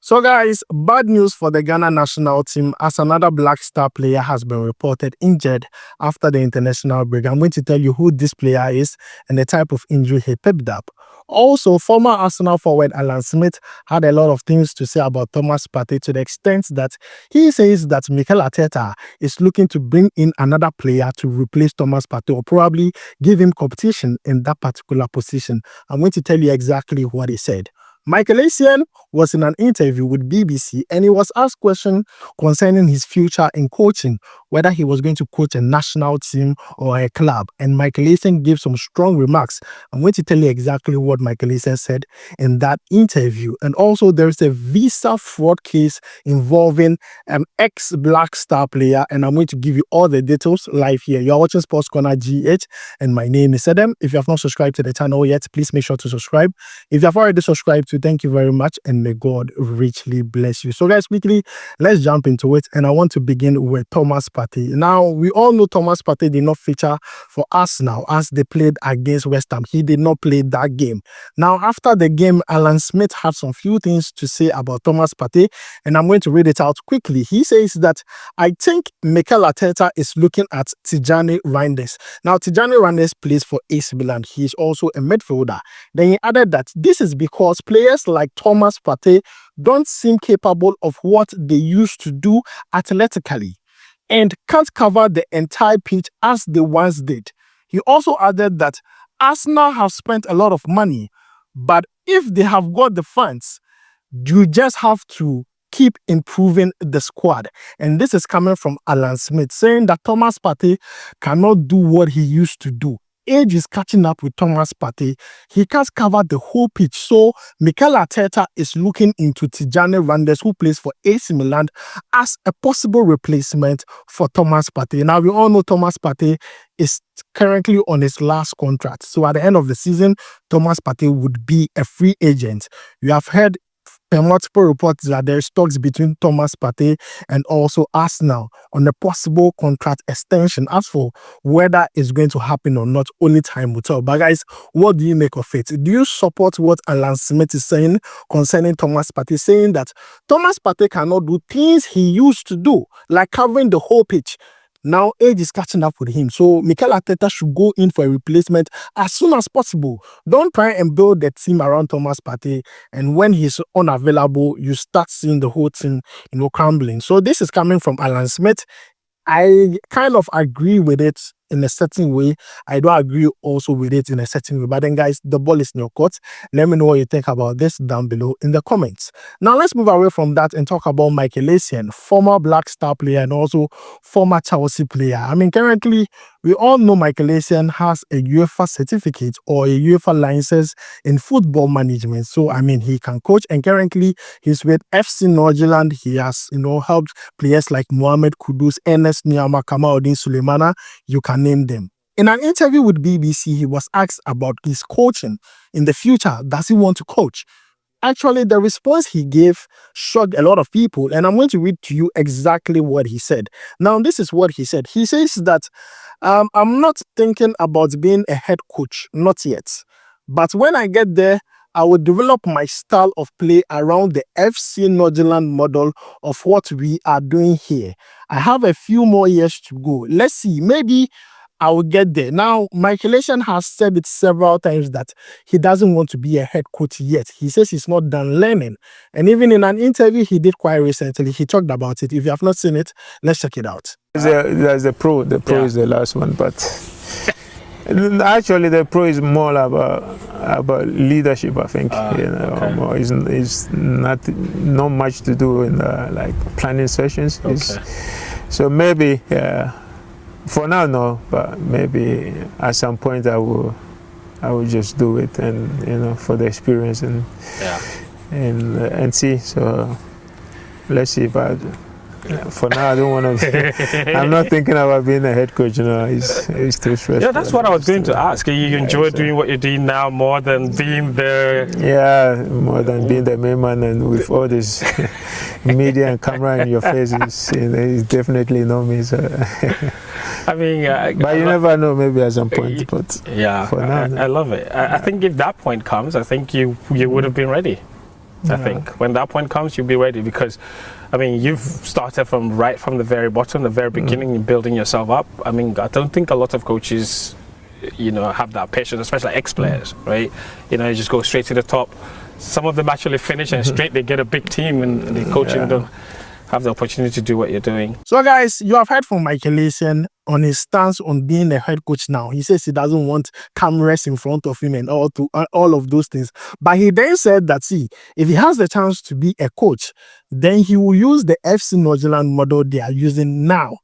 So guys, bad news for the Ghana national team as another Black Star player has been reported injured after the international break. I'm going to tell you who this player is and the type of injury he picked up. Also, former Arsenal forward Alan Smith had a lot of things to say about Thomas Partey to the extent that he says that Mikel Arteta is looking to bring in another player to replace Thomas Partey or probably give him competition in that particular position. I'm going to tell you exactly what he said. Michael Essien was in an interview with BBC and he was asked questions concerning his future in coaching, whether he was going to coach a national team or a club. And Michael Essien gave some strong remarks. I'm going to tell you exactly what Michael Essien said in that interview. And also there's a visa fraud case involving an ex-Black Star player, and I'm going to give you all the details live here. You're watching SportsCornerGH and my name is Adam. If you have not subscribed to the channel yet, please make sure to subscribe. If you have already subscribed, thank you very much and may God richly bless you. So guys, quickly, let's jump into it. And I want to begin with Thomas Partey. Now, we all know Thomas Partey did not feature for Arsenal as they played against West Ham. He did not play that game. Now, after the game, Alan Smith had some few things to say about Thomas Partey, and I'm going to read it out quickly. He says that, I think Mikel Arteta is looking at Tijani Reinders. Now, Tijani Reinders plays for AC Milan. He is also a midfielder. Then he added that this is because players like Thomas Partey don't seem capable of what they used to do athletically and can't cover the entire pitch as they once did. He also added that Arsenal have spent a lot of money, but if they have got the funds, you just have to keep improving the squad. And this is coming from Alan Smith, saying that Thomas Partey cannot do what he used to do. Age is catching up with Thomas Partey. He can't cover the whole pitch. So Mikel Arteta is looking into Tijani Reinders, who plays for AC Milan, as a possible replacement for Thomas Partey. Now, we all know Thomas Partey is currently on his last contract. So at the end of the season, Thomas Partey would be a free agent. You have heard multiple reports that there is talks between Thomas Partey and also Arsenal on a possible contract extension. As for whether it's going to happen or not, only time will tell. But guys, what do you make of it? Do you support what Alan Smith is saying concerning Thomas Partey, saying that Thomas Partey cannot do things he used to do, like covering the whole pitch? Now, age is catching up with him. So, Mikel Arteta should go in for a replacement as soon as possible. Don't try and build the team around Thomas Partey. And when he's unavailable, you start seeing the whole team, crumbling. So, this is coming from Alan Smith. I kind of agree with it in a certain way. I don't agree also with it in a certain way. But then, guys, the ball is in your court. Let me know what you think about this down below in the comments. Now, let's move away from that and talk about Michael Essien, former Black Star player and also former Chelsea player. I mean, currently, we all know Michael Essien has a UEFA certificate or a UEFA license in football management. So, I mean, he can coach, and currently, he's with FC Nordsjælland. He has, helped players like Mohamed Kudus, Ernest Nyama, Kamaldeen Sulemana. You can name them. In an interview with BBC, he was asked about his coaching in the future. Does he want to coach? Actually, the response he gave shocked a lot of people, and I'm going to read to you exactly what he said. Now, this is what he said. He says that, I'm not thinking about being a head coach, not yet. But when I get there, I will develop my style of play around the FC Nordsjælland model of what we are doing here. I have a few more years to go. Let's see, maybe I will get there. Now, Michael Essien has said it several times that he doesn't want to be a head coach yet. He says he's not done learning. And even in an interview he did quite recently, he talked about it. If you have not seen it, let's check it out. There's the pro. The pro is the last one, but actually the pro is more about leadership, I think. Okay. It's not much to do in like planning sessions. Okay. So maybe for now, no, but maybe at some point I will just do it, and for the experience and see. So let's see. But for now, I don't want to. I'm not thinking about being a head coach. It's too stressful. Yeah, that's what I was going to ask. You enjoy doing what you're doing now more than being the. Yeah, more than being the main man, and with all this media and camera in your face, it's definitely not me. So. I mean, but you never know. Maybe at some point. But yeah, for now, I love it. I think if that point comes, I think you would have been ready. I think when that point comes, you'll be ready because, I mean, you've started from the very bottom, the very beginning, and building yourself up. I mean, I don't think a lot of coaches, have that patience, especially ex-players, right? You just go straight to the top. Some of them actually finish and straight they get a big team, and the coaching don't have the opportunity to do what you're doing. So guys, you have heard from Michael Essien on his stance on being a head coach now. He says he doesn't want cameras in front of him and all of those things. But he then said that, see, if he has the chance to be a coach, then he will use the FC Northern model they are using now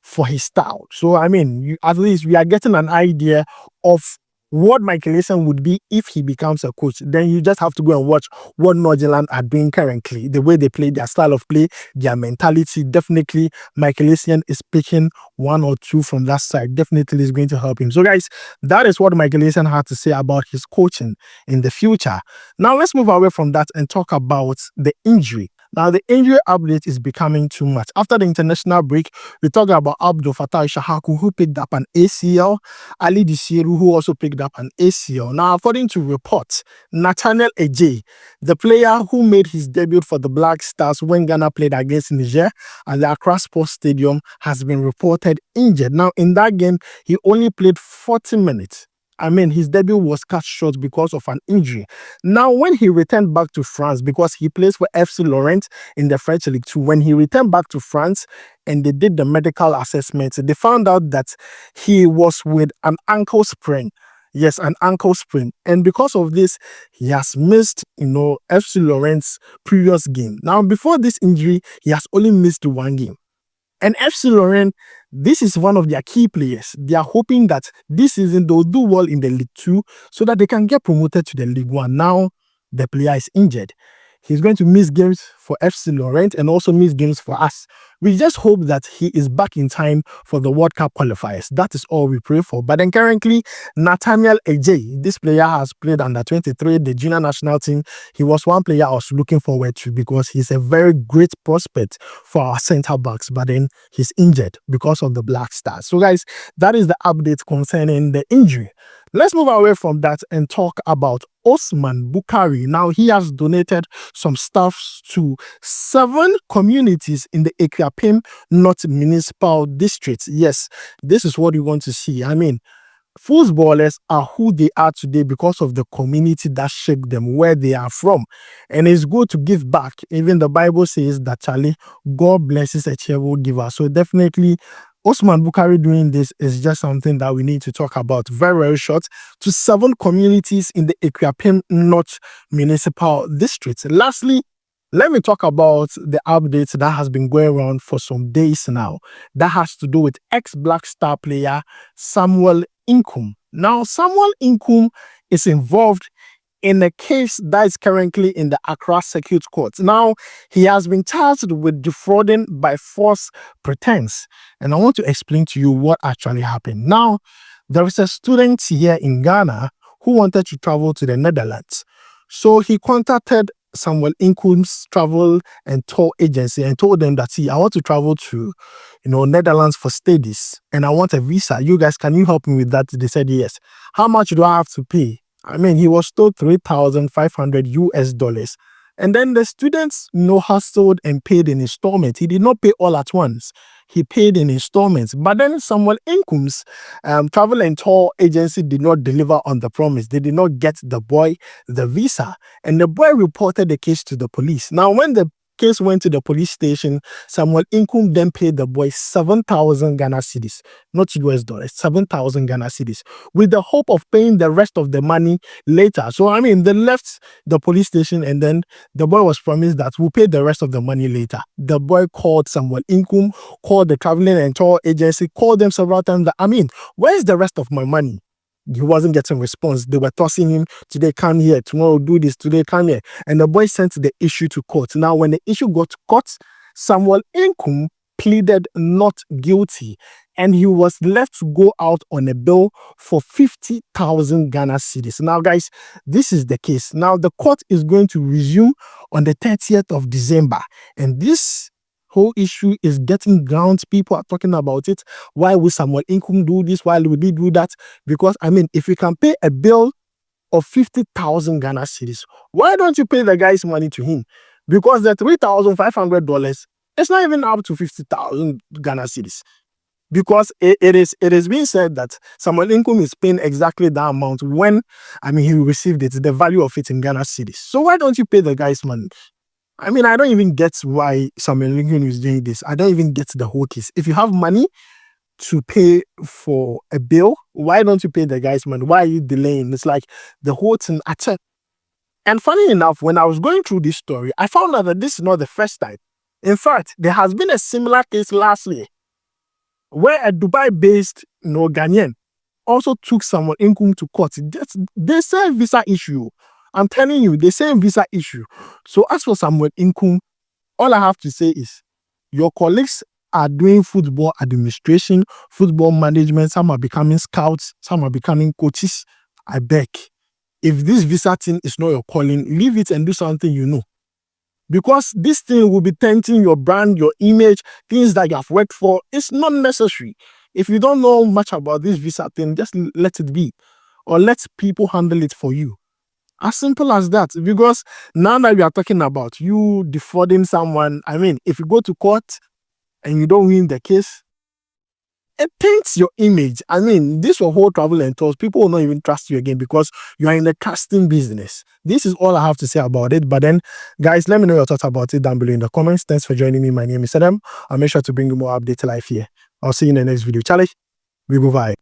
for his style. So, I mean, at least we are getting an idea of what Michael Essien would be if he becomes a coach. Then you just have to go and watch what Northern are doing currently, the way they play, their style of play, their mentality. Definitely, Michael Essien is picking one or two from that side. Definitely is going to help him. So, guys, that is what Michael Essien had to say about his coaching in the future. Now, let's move away from that and talk about the injury. Now, the injury update is becoming too much. After the international break, we talked about Abdul Fattah Shahaku, who picked up an ACL, Ali Disiru, who also picked up an ACL. Now, according to reports, Nathaniel Ejay, the player who made his debut for the Black Stars when Ghana played against Niger at the Accra Sports Stadium, has been reported injured. Now, in that game, he only played 40 minutes. I mean, his debut was cut short because of an injury. Now, when he returned back to France, because he plays for FC Lorient in the French League 2, when he returned back to France and they did the medical assessment, they found out that he was with an ankle sprain. Yes, an ankle sprain. And because of this, he has missed, FC Lorient's previous game. Now, before this injury, he has only missed one game. And FC Lorient, this is one of their key players. They are hoping that this season they'll do well in the League 2 so that they can get promoted to the League 1. Now, the player is injured. He's going to miss games for FC Lorient and also miss games for us. We just hope that he is back in time for the World Cup qualifiers. That is all we pray for. But then currently, Nathaniel Ejay, this player has played under 23, the junior national team. He was one player I was looking forward to because he's a very great prospect for our centre backs. But then he's injured because of the Black Stars. So guys, that is the update concerning the injury. Let's move away from that and talk about Osman Bukari. Now, he has donated some stuff to 7 communities in the Equiapem North Municipal District. Yes, this is what you want to see. I mean, footballers are who they are today because of the community that shaped them, where they are from. And it's good to give back. Even the Bible says that, Charlie, God blesses a cheerful giver. So definitely, Osman Bukari doing this is just something that we need to talk about very, very short, to 7 communities in the Equiapem North Municipal District. Lastly, let me talk about the update that has been going around for some days now. That has to do with ex-Black Star player Samuel Inkoom. Now, Samuel Inkoom is involved in a case that is currently in the Accra Circuit Court. Now, he has been charged with defrauding by false pretense. And I want to explain to you what actually happened. Now, there is a student here in Ghana who wanted to travel to the Netherlands. So he contacted Samuel Inkoom's travel and tour agency and told them that, see, I want to travel to, Netherlands for studies and I want a visa. You guys, can you help me with that? They said yes. How much do I have to pay? I mean, he was told $3,500. And then the students, hustled and paid in installments. He did not pay all at once. He paid in installments. But then Samuel Inkoom's travel and tour agency did not deliver on the promise. They did not get the boy the visa. And the boy reported the case to the police. Now, when the case went to the police station, Samuel Inkoom then paid the boy 7,000 Ghana cedis, not US dollars, 7,000 Ghana cedis, with the hope of paying the rest of the money later. So, I mean, they left the police station and then the boy was promised that we'll pay the rest of the money later. The boy called Samuel Inkoom, called the traveling and tour agency, called them several times that, where's the rest of my money? He wasn't getting response. They were tossing him, today come here, tomorrow do this, today come here. And the boy sent the issue to court. Now, when the issue got to court, Samuel Inkoom pleaded not guilty and he was left to go out on a bill for 50,000 Ghana cedis. Now, guys, this is the case. Now, the court is going to resume on the 30th of December. And this whole issue is getting ground. People are talking about it. Why will Samuel Inkoom do this? Why will we do that? Because, if you can pay a bill of 50,000 Ghana cedis. Why don't you pay the guy's money to him? Because the $3,500 is not even up to 50,000 Ghana cedis. Because it is being said that Samuel Inkoom is paying exactly that amount when, he received it, the value of it in Ghana cedis. So why don't you pay the guy's money? I don't even get why Samuel Inkoom is doing this. I don't even get the whole case. If you have money to pay for a bill, why don't you pay the guy's money? Why are you delaying? It's like the whole thing. And funny enough, when I was going through this story, I found out that this is not the first time. In fact, there has been a similar case last year where a Dubai-based Ghanaian also took Samuel Inkoom to court. They say visa issue. I'm telling you, they say visa issue. So as for Samuel Inkoom, all I have to say is your colleagues are doing football administration, football management. Some are becoming scouts, some are becoming coaches. I beg, if this visa thing is not your calling, leave it and do something you know. Because this thing will be tainting your brand, your image, things that you have worked for. It's not necessary. If you don't know much about this visa thing, just let it be. Or let people handle it for you. As simple as that. Because now that we are talking about you defrauding someone, if you go to court and you don't win the case, it paints your image. This will hold travel and tours. People will not even trust you again because you are in the casting business. This is all I have to say about it. But then, guys, let me know your thoughts about it down below in the comments. Thanks for joining me. My name is Adam. I'll make sure to bring you more updated life here. I'll see you in the next video. Charlie, we go bye.